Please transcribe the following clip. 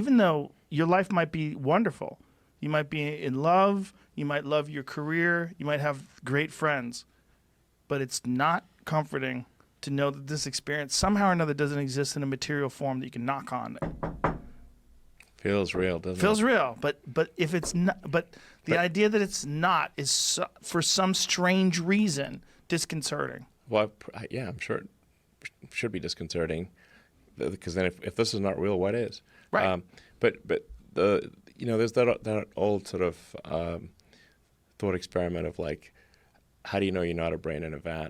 Even though your life might be wonderful, you might be in love, you might love your career, you might have great friends, but it's not comforting to know that this experience somehow or another doesn't exist in a material form that you can knock on. Feels real, doesn't it? Feels real, but if it's not, but the idea that it's not is for some strange reason disconcerting. Well, yeah, I'm sure it should be disconcerting, because then if this is not real, what is? Right. But the there's that old sort of thought experiment of like, how do you know you're not a brain in a vat?